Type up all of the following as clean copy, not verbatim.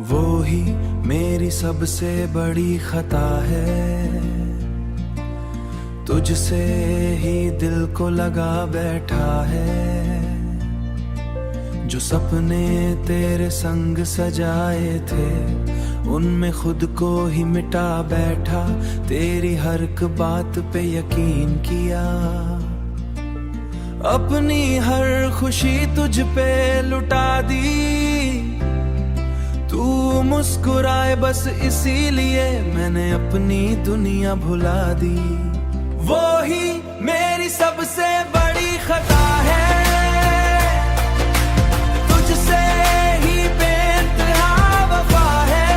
वो ही मेरी सबसे बड़ी खता है, तुझसे ही दिल को लगा बैठा है। जो सपने तेरे संग सजाए थे, उनमें खुद को ही मिटा बैठा। तेरी हर एक बात पे यकीन किया, अपनी हर खुशी तुझ पे लुटा दी। तू मुस्कुराए बस इसीलिए मैंने अपनी दुनिया भुला दी। वो ही मेरी सबसे बड़ी खता है, तुझसे ही बेइंतहा वफा है।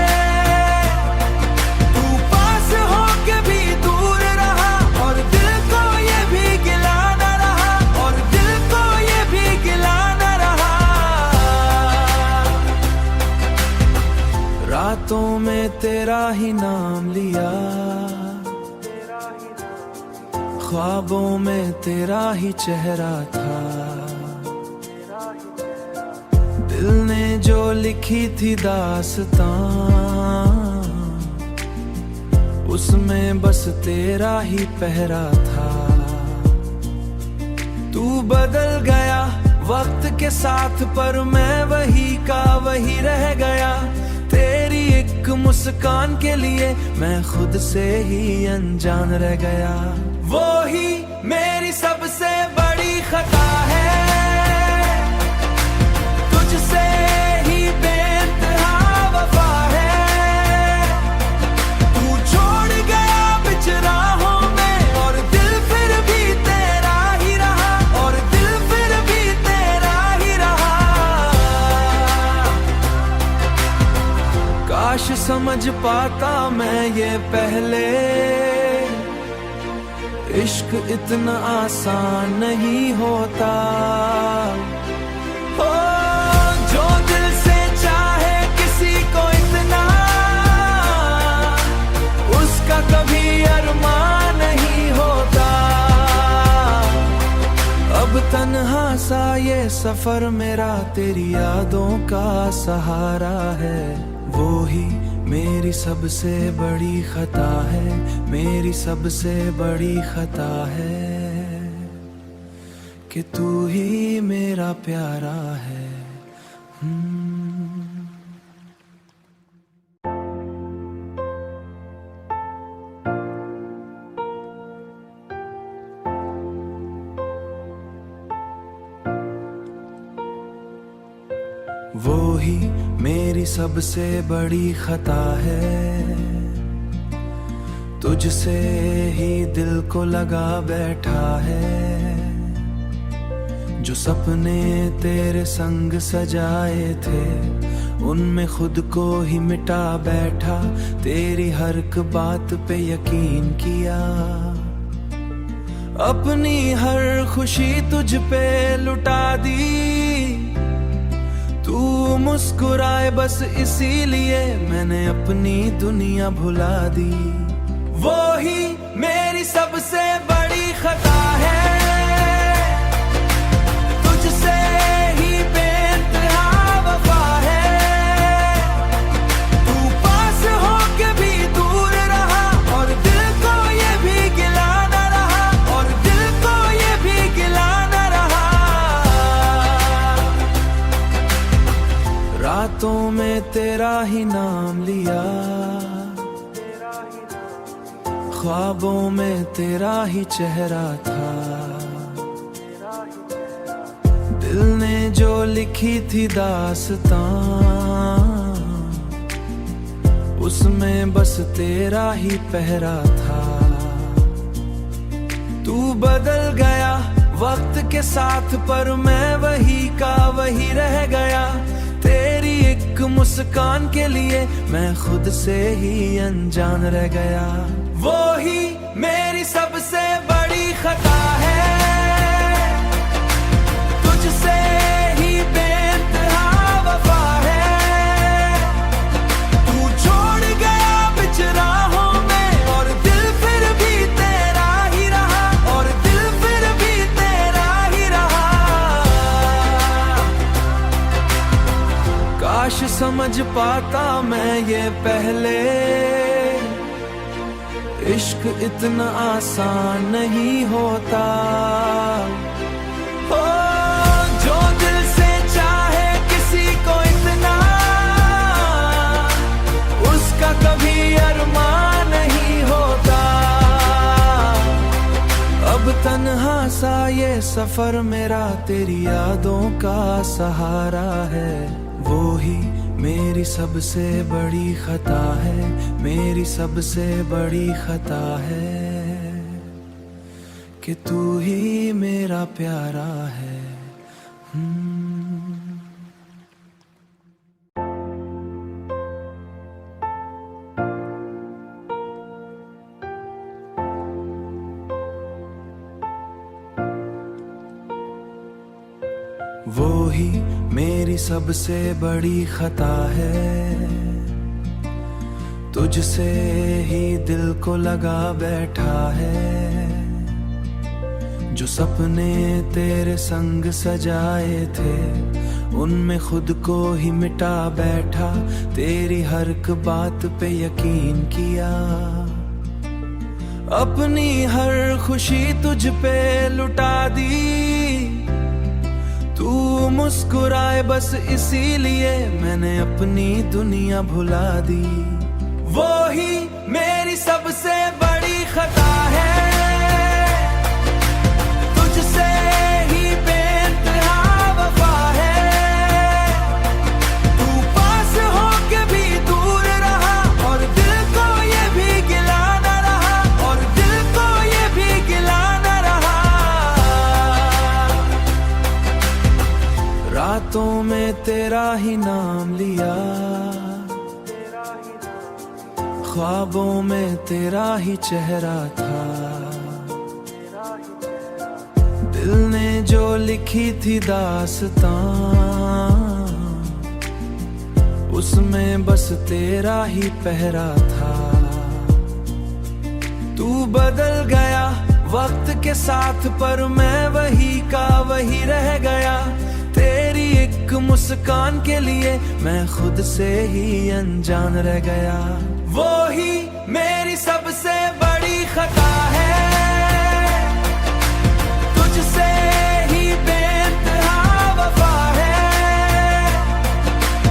तू पास हो के भी दूर रहा, और दिल को ये भी गिला न रहा, और दिल को ये भी गिला न रहा। रातों में तेरा ही नाम लिया, ख्वाबों में तेरा ही चेहरा था। दिल ने जो लिखी थी दास्तां, उसमें बस तेरा ही पहरा था। तू बदल गया वक्त के साथ, पर मैं वही का वही रह गया। तेरी एक मुस्कान के लिए मैं खुद से ही अनजान रह गया। वो ही मेरी सबसे बड़ी खता है, तुझसे ही बेइंतहा वफा है। तू छोड़ गया बिच राहों में, और दिल फिर भी तेरा ही रहा, और दिल फिर भी तेरा ही रहा। काश समझ पाता मैं ये पहले, इश्क इतना आसान नहीं होता। ओ, जो दिल से चाहे किसी को इतना, उसका कभी अरमान नहीं होता। अब तन्हा सा ये सफर मेरा तेरी यादों का सहारा है। वो ही मेरी सबसे बड़ी खता है, मेरी सबसे बड़ी खता है कि तू ही मेरा प्यारा है। वो ही मेरी सबसे बड़ी खता है, तुझसे ही दिल को लगा बैठा है। जो सपने तेरे संग सजाए थे, उनमें खुद को ही मिटा बैठा। तेरी हर एक बात पे यकीन किया, अपनी हर खुशी तुझ पे लुटा दी। तू मुस्कुराए बस इसीलिए मैंने अपनी दुनिया भुला दी। वो ही मेरी सबसे बड़ी खता है, तुझसे ही बेइंतहा वफा है। तू पास हो के भी दूर रहा, और दिल को ये भी गिला न रहा, और दिल को ये भी गिला न रहा। रातों में तेरा ही नाम लिया, ख्वाबों में तेरा ही चेहरा था। दिल ने जो लिखी थी दास्तां, उसमें बस तेरा ही पहरा था। तू बदल गया वक्त के साथ, पर मैं वही का वही रह गया। तेरी एक मुस्कान के लिए मैं खुद से ही अनजान रह गया। वो ही मेरी सबसे बड़ी खता है, तुझसे ही बेइंतहा वफा है। तू छोड़ गया बिच राहों में, और दिल फिर भी तेरा ही रहा, और दिल फिर भी तेरा ही रहा। काश समझ पाता मैं ये पहले, इश्क इतना आसान नहीं होता। ओ, जो दिल से चाहे किसी को इतना, उसका कभी अरमान नहीं होता। अब तन्हा सा ये सफर मेरा तेरी यादों का सहारा है। वो ही मेरी सबसे बड़ी खता है, मेरी सबसे बड़ी खता है कि तू ही मेरा प्यारा है। वो ही मेरी सबसे बड़ी खता है, तुझसे ही दिल को लगा बैठा है। जो सपने तेरे संग सजाए थे, उनमें खुद को ही मिटा बैठा। तेरी हर एक बात पे यकीन किया, अपनी हर खुशी तुझ पे लुटा दी। तू मुस्कुराए बस इसीलिए मैंने अपनी दुनिया भुला दी। वो ही मेरी सबसे बड़ी खता है, तुझसे ही बेइंतहा वफा है। तू पास होके भी दूर रहा, और दिल को ये भी गिला न रहा, और दिल को ये भी गिला न रहा। रातों में तेरा ही नाम लिया, ख्वाबों में तेरा ही चेहरा था। दिल ने जो लिखी थी दास्तां, उसमें बस तेरा ही पहरा था। तू बदल गया वक्त के साथ, पर मैं वही का वही रह गया। तेरी एक मुस्कान के लिए मैं खुद से ही अनजान रह गया। वो ही मेरी सबसे बड़ी खता है, तुझसे ही बेइंतहा वफा है।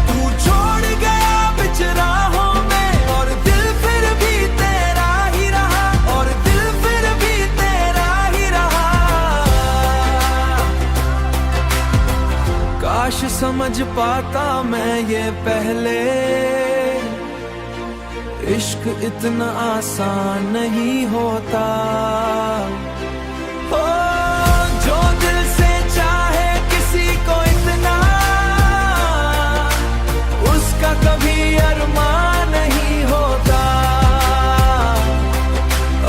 तू छोड़ गया बिच राहों में, और दिल फिर भी तेरा ही रहा, और दिल फिर भी तेरा ही रहा। काश समझ पाता मैं ये पहले, इश्क इतना आसान नहीं होता। ओ, जो दिल से चाहे किसी को इतना, उसका कभी अरमान नहीं होता।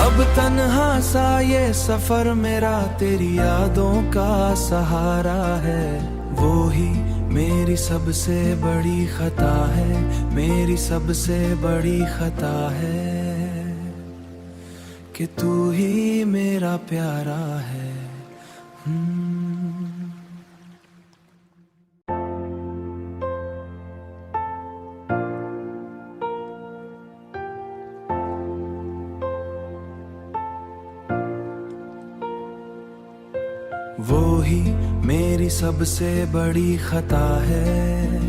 अब तन्हा सा ये सफर मेरा तेरी यादों का सहारा है। वो ही मेरी सबसे बड़ी खता है, मेरी सबसे बड़ी खता है कि तू ही मेरा प्यारा है। वो ही मेरी सबसे बड़ी खता है,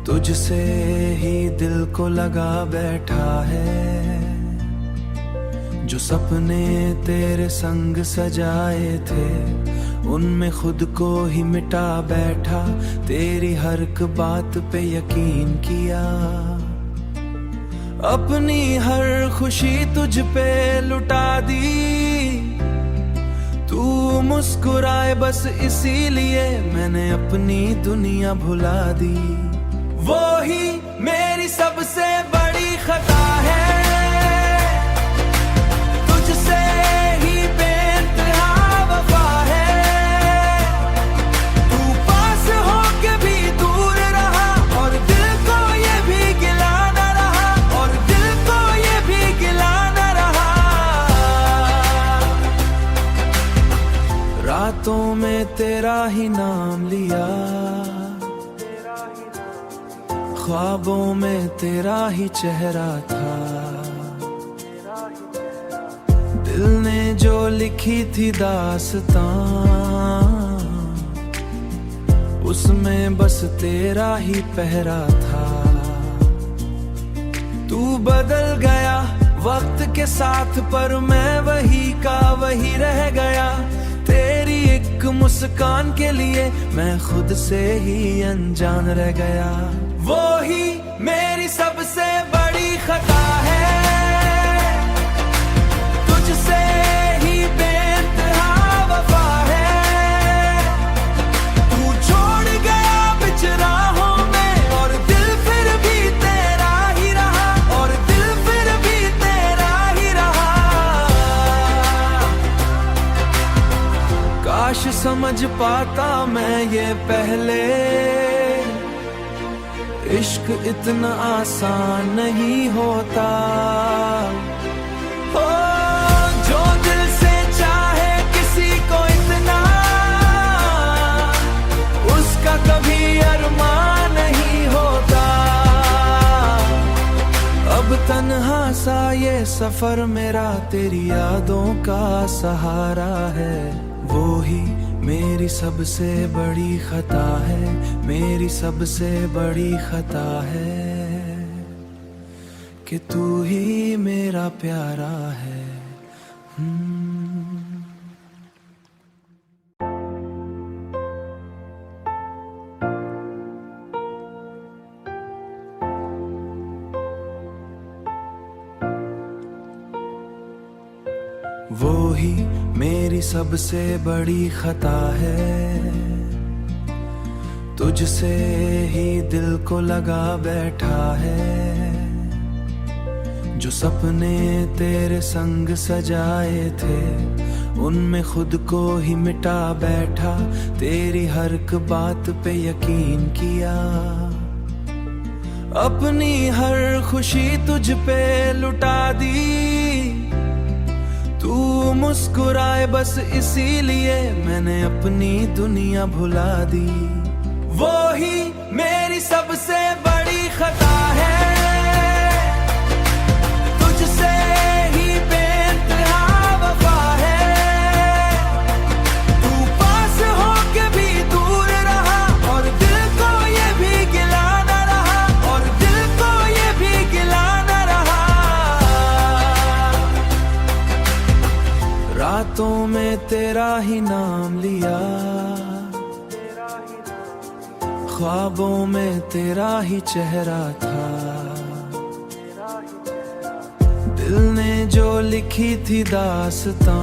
तुझसे ही दिल को लगा बैठा है। जो सपने तेरे संग सजाए थे, उनमें खुद को ही मिटा बैठा। तेरी हर एक बात पे यकीन किया, अपनी हर खुशी तुझ पे लुटा दी। तू मुस्कुराए बस इसीलिए मैंने अपनी दुनिया भुला दी। वो ही मेरी सबसे बड़ी खता है, तुझसे ही बेइंतहा वफा है। तू पास होके भी दूर रहा, और दिल को ये भी गिला न रहा, और दिल को ये भी गिला न रहा। रातों में तेरा ही नाम लिया, ख्वाबों में तेरा ही चेहरा था, दिल ने जो लिखी थी दास्तां, उसमें बस तेरा ही पहरा था। तू बदल गया वक्त के साथ, पर मैं वही का वही रह गया। तेरी एक मुस्कान के लिए मैं खुद से ही अनजान रह गया। वो ही मेरी सबसे बड़ी खता है, तुझसे ही बेइंतहा वफा है। तू छोड़ गया बिच राहों में, और दिल फिर भी तेरा ही रहा, और दिल फिर भी तेरा ही रहा। काश समझ पाता मैं ये पहले, इश्क इतना आसान नहीं होता। ओ, जो दिल से चाहे किसी को इतना, उसका कभी अरमान नहीं होता। अब तन्हा सा ये सफर मेरा तेरी यादों का सहारा है। वो ही मेरी सबसे बड़ी खता है, मेरी सबसे बड़ी खता है कि तू ही मेरा प्यारा है। वो ही मेरी सबसे बड़ी खता है, तुझसे ही दिल को लगा बैठा है। जो सपने तेरे संग सजाए थे, उनमें खुद को ही मिटा बैठा। तेरी हर एक बात पे यकीन किया, अपनी हर खुशी तुझ पे लुटा दी। तू मुस्कुराए बस इसीलिए मैंने अपनी दुनिया भुला दी। वो ही मेरी सबसे बड़ी खता है, तुझसे ही बेइंतहा वफा है। तू पास हो के भी दूर रहा, और दिल को ये भी गिला न रहा, और दिल को ये भी गिला न रहा। रातों में तेरा ही नाम लिया, ख्वाबों में तेरा ही चेहरा था। दिल ने जो लिखी थी दास्तां,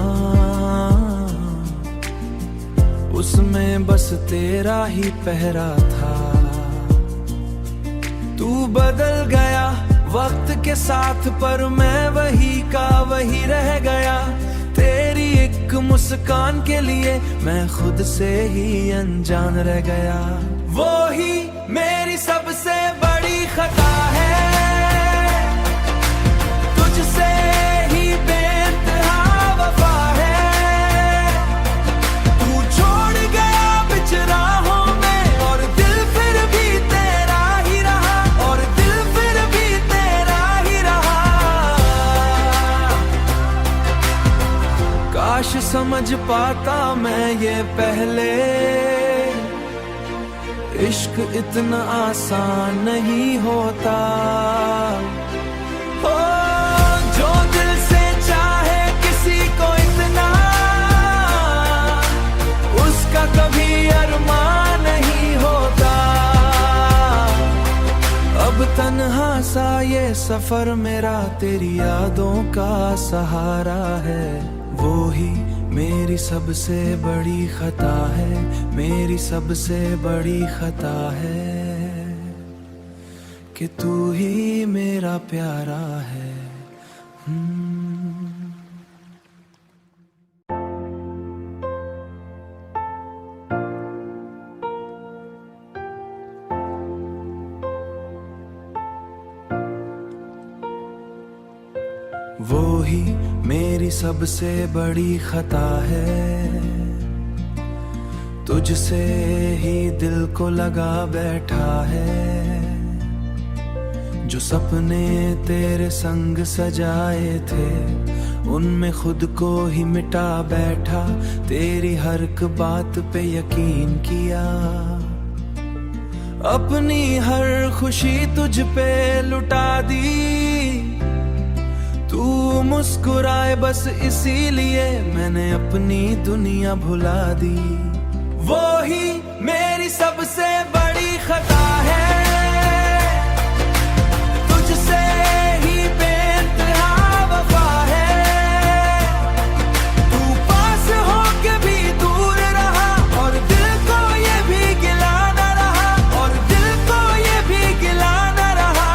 उसमें बस तेरा ही पहरा था। तू बदल गया वक्त के साथ, पर मैं वही का वही रह गया। तेरी एक मुस्कान के लिए मैं खुद से ही अनजान रह गया। वो ही मेरी सबसे बड़ी खता है, तुझसे ही बेइंतहा वफा है। तू छोड़ गया बिच राहों में, और दिल फिर भी तेरा ही रहा, और दिल फिर भी तेरा ही रहा। काश समझ पाता मैं ये पहले, इश्क इतना आसान नहीं होता। ओ, जो दिल से चाहे किसी को इतना, उसका कभी अरमान नहीं होता। अब तन्हा सा ये सफर मेरा तेरी यादों का सहारा है। वो ही मेरी सबसे बड़ी खता है, मेरी सबसे बड़ी खता है कि तू ही मेरा प्यारा है। वो ही मेरी सबसे बड़ी खता है, तुझसे ही दिल को लगा बैठा है। जो सपने तेरे संग सजाए थे उनमें खुद को ही मिटा बैठा, तेरी हर एक बात पे यकीन किया। अपनी हर खुशी तुझ पे लुटा दी, तू मुस्कुराए बस इसीलिए मैंने अपनी दुनिया भुला दी। वो ही मेरी सबसे बड़ी खता है, तुझसे ही बेइंतहा वफा है। तू पास हो के भी दूर रहा और दिल को ये भी गिला न रहा, और दिल को ये भी गिला न रहा।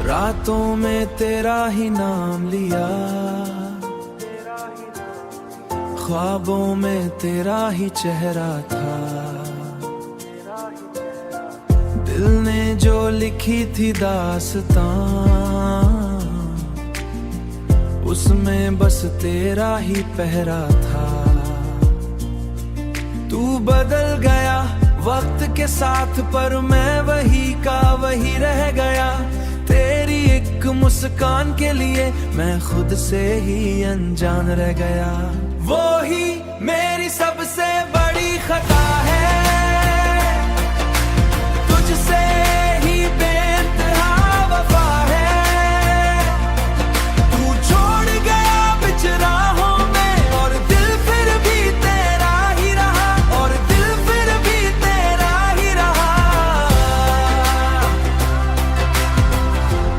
रातों में तेरा ही नाम लिया, ख्वाबों में तेरा ही चेहरा था। दिल ने जो लिखी थी दास्तां, उसमें बस तेरा ही पहरा था। तू बदल गया वक्त के साथ, पर मैं वही का वही रह गया। तेरी एक मुस्कान के लिए मैं खुद से ही अनजान रह गया। वो ही मेरी सबसे बड़ी खता है, तुझसे ही बेइंतहा वफा है। तू छोड़ गया बिच राहों में और दिल फिर भी तेरा ही रहा, और दिल फिर भी तेरा ही रहा।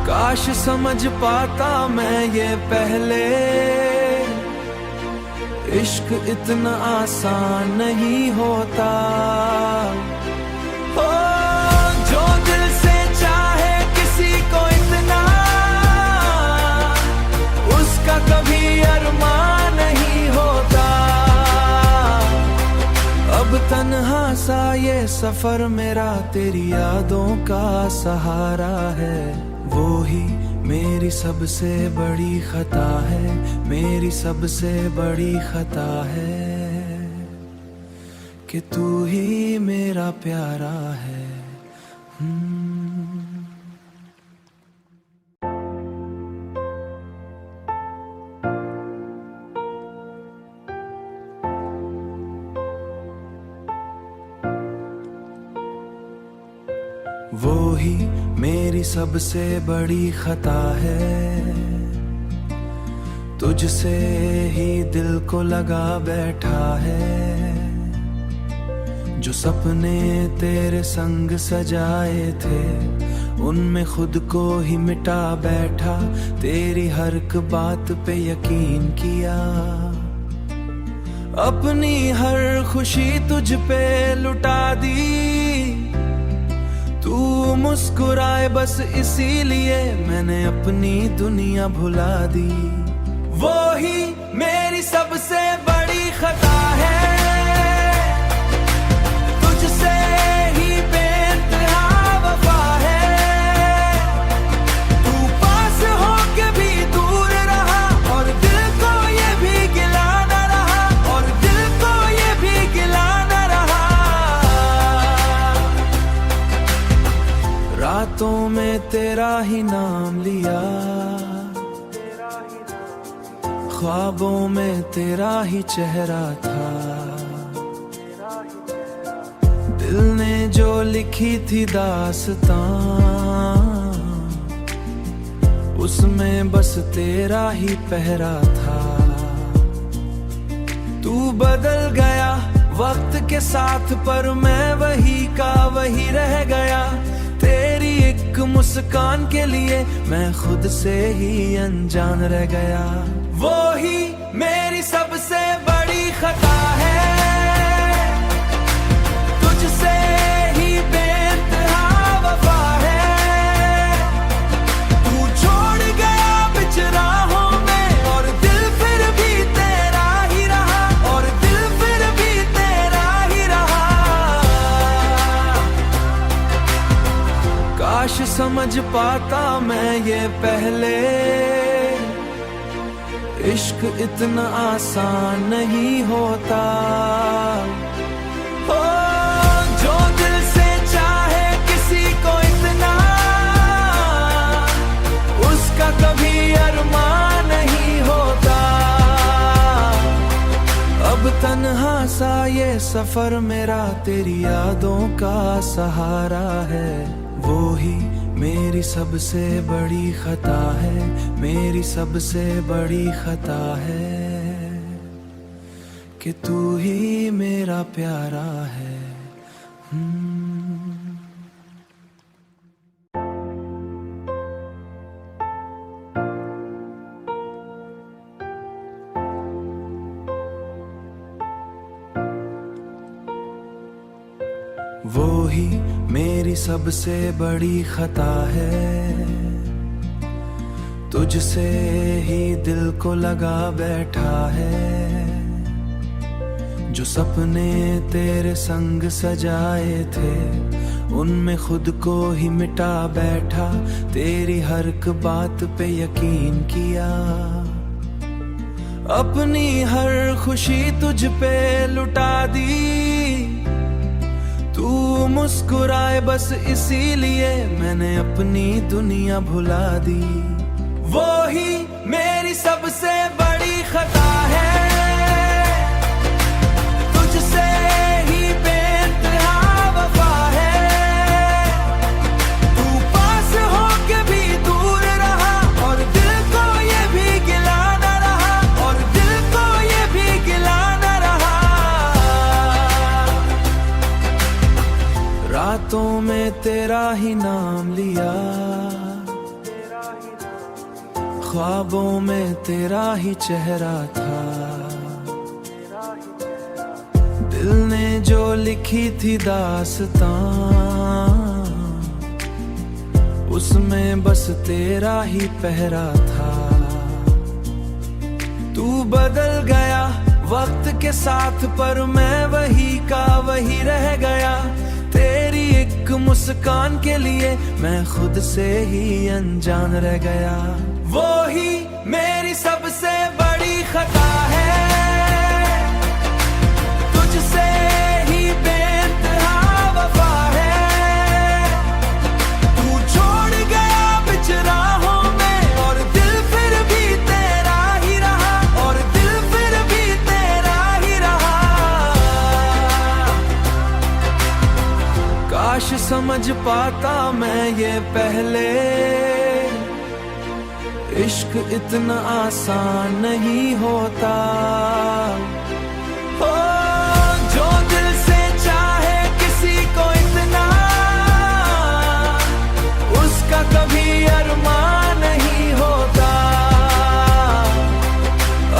काश समझ पाता मैं ये पहले, इश्क इतना आसान नहीं होता। ओ, जो दिल से चाहे किसी को इतना, उसका कभी अरमान नहीं होता। अब तन्हा सा ये सफर मेरा तेरी यादों का सहारा है। वो ही मेरी सबसे बड़ी खता है, मेरी सबसे बड़ी खता है कि तू ही मेरा प्यारा है। वो ही मेरी सबसे बड़ी खता है, तुझसे ही दिल को लगा बैठा है। जो सपने तेरे संग सजाए थे उनमें खुद को ही मिटा बैठा, तेरी हर एक बात पे यकीन किया। अपनी हर खुशी तुझ पे लुटा दी, तू मुस्कुराए बस इसीलिए मैंने अपनी दुनिया भुला दी। वो ही मेरी सबसे बड़ी खता है, तुझसे ही बेइंतहा वफा है। तू पास हो के भी दूर रहा और दिल को ये भी गिला न रहा, और दिल को ये भी गिला न रहा। रातों में तेरा ही नाम लिया, ख्वाबों में तेरा ही चेहरा था। दिल ने जो लिखी थी दास्तां, उसमें बस तेरा ही पहरा था। तू बदल गया वक्त के साथ, पर मैं वही का वही रह गया। तेरी एक मुस्कान के लिए मैं खुद से ही अनजान रह गया। वो ही मेरी सबसे बड़ी खता है, तुझसे ही बेइंतहा वफा है। तू छोड़ गया बिच राहों में और दिल फिर भी तेरा ही रहा, और दिल फिर भी तेरा ही रहा। काश समझ पाता मैं ये पहले, इश्क इतना आसान नहीं होता। ओ, जो दिल से चाहे सफर मेरा तेरी यादों का सहारा है, वो ही मेरी सबसे बड़ी खता है, मेरी सबसे बड़ी खता है कि तू ही मेरा प्यारा है। वो ही मेरी सबसे बड़ी खता है, तुझसे ही दिल को लगा बैठा है। जो सपने तेरे संग सजाए थे, उनमें खुद को ही मिटा बैठा। तेरी हर एक बात पे यकीन किया, अपनी हर खुशी तुझ पे लुटा दी। तू मुस्कुराए बस इसीलिए मैंने अपनी दुनिया भुला दी। वो ही मेरी सबसे बड़ी खता है, तुझसे ही बेइंतहा वफा है। तू पास होके भी दूर रहा और दिल को ये भी गिला न रहा, और दिल को ये भी गिला न रहा। रातों में तेरा ही नाम लिया, ख्वाबों में तेरा ही चेहरा था। दिल ने जो लिखी थी दास्तां, उसमें बस तेरा ही पहरा था। तू बदल गया वक्त के साथ, पर मैं वही का वही रह गया। तेरी एक मुस्कान के लिए मैं खुद से ही अनजान रह गया। वो ही मेरी सबसे बड़ी खता है, तुझसे ही बेइंतहा वफा है। तू छोड़ गया बिच राहों में, और दिल फिर भी तेरा ही रहा, और दिल फिर भी तेरा ही रहा। काश समझ पाता मैं ये पहले, इश्क इतना आसान नहीं होता। ओ, जो दिल से चाहे किसी को इतना, उसका कभी अरमान नहीं होता।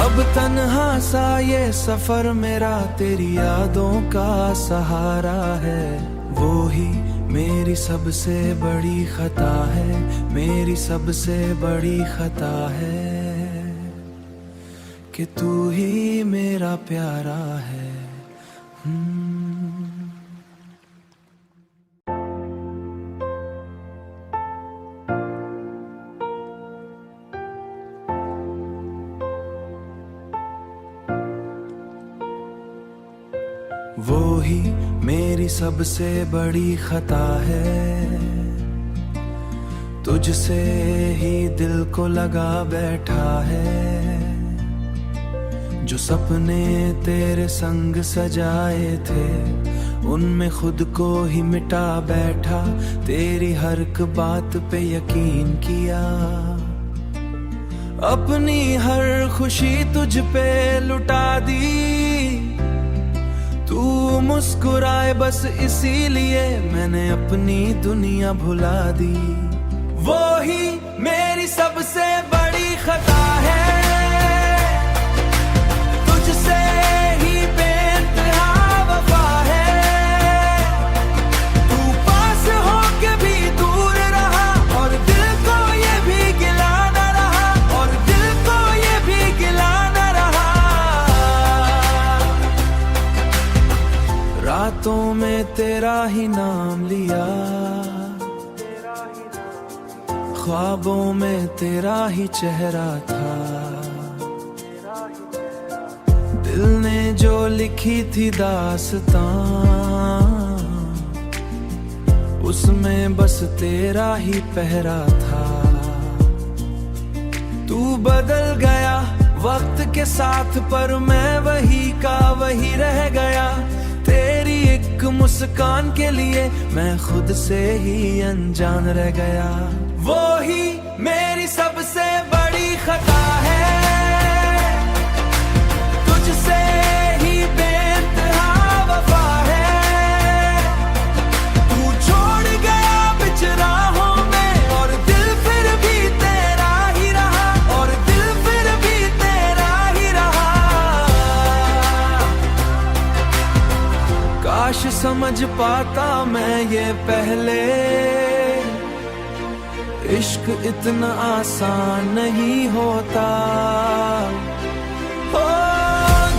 अब तन्हा सा ये सफर मेरा तेरी यादों का सहारा है, वो ही मेरी सबसे बड़ी खता है, मेरी सबसे बड़ी खता है कि तू ही मेरा प्यारा है। वो ही मेरी सबसे बड़ी खता है, तुझसे ही दिल को लगा बैठा है। जो सपने तेरे संग सजाए थे, उनमें खुद को ही मिटा बैठा। तेरी हर एक बात पे यकीन किया, अपनी हर खुशी तुझ पे लुटा दी। तू मुस्कुराए बस इसीलिए मैंने अपनी दुनिया भुला दी। वो ही मेरी सबसे बड़ी खता है, तुझसे ही बेइंतहा वफा है। तू पास होके भी दूर रहा, और दिल को ये भी गिला न रहा, और दिल को ये भी गिला न रहा। रातों में तेरा ही नाम लिया, ख्वाबों में तेरा ही चेहरा था। दिल ने जो लिखी थी दास्तां, उसमें बस तेरा ही पहरा था। तू बदल गया वक्त के साथ, पर मैं वही का वही रह गया। तेरी एक मुस्कान के लिए मैं खुद से ही अनजान रह गया। वो ही मेरी सबसे बड़ी खता है, तुझसे ही बेइंतहा वफा है। तू छोड़ गया बिच राहों में और दिल फिर भी तेरा ही रहा, और दिल फिर भी तेरा ही रहा। काश समझ पाता मैं ये पहले, इश्क इतना आसान नहीं होता। ओ,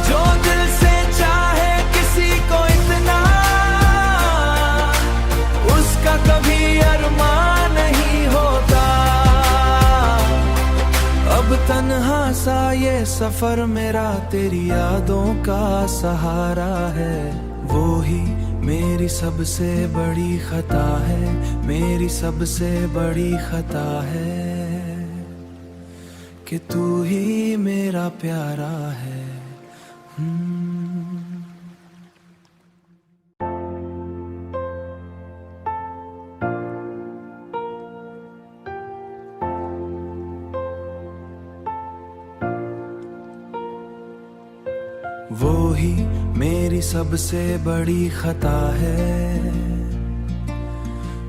जो दिल से चाहे किसी को इतना, उसका कभी अरमान नहीं होता। अब तन्हा सा ये सफर मेरा तेरी यादों का सहारा है। वो ही मेरी सबसे बड़ी खता है, मेरी सबसे बड़ी खता है कि तू ही मेरा प्यारा है। वो ही मेरी सबसे बड़ी खता है,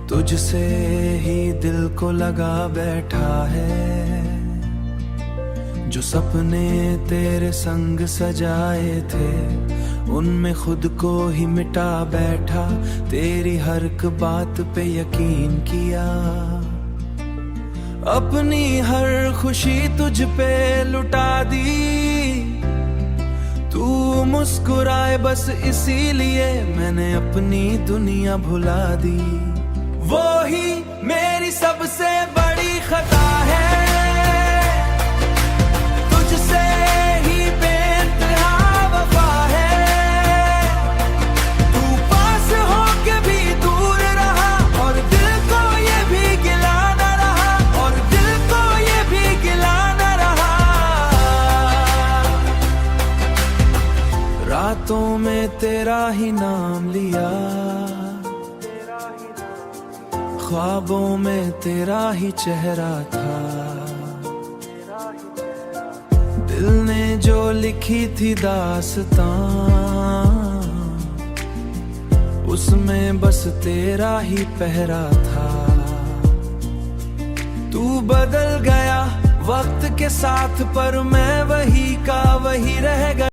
तुझसे ही दिल को लगा बैठा है। जो सपने तेरे संग सजाए थे, उनमें खुद को ही मिटा बैठा। तेरी हर एक बात पे यकीन किया, अपनी हर खुशी तुझ पे लुटा दी। तू मुस्कुराए बस इसीलिए मैंने अपनी दुनिया भुला दी। वो ही मेरी सबसे बड़ी खता है, तुझसे ही बेइंतहा वफा है। तू पास होके भी दूर रहा, और दिल को ये भी गिला न रहा, और दिल को ये भी गिला न रहा। रातों में तेरा ही नाम लिया, ख्वाबों में तेरा ही चेहरा था। दिल ने जो लिखी थी दास्तां, उसमें बस तेरा ही पहरा था। तू बदल गया वक्त के साथ, पर मैं वही का वही रह गया।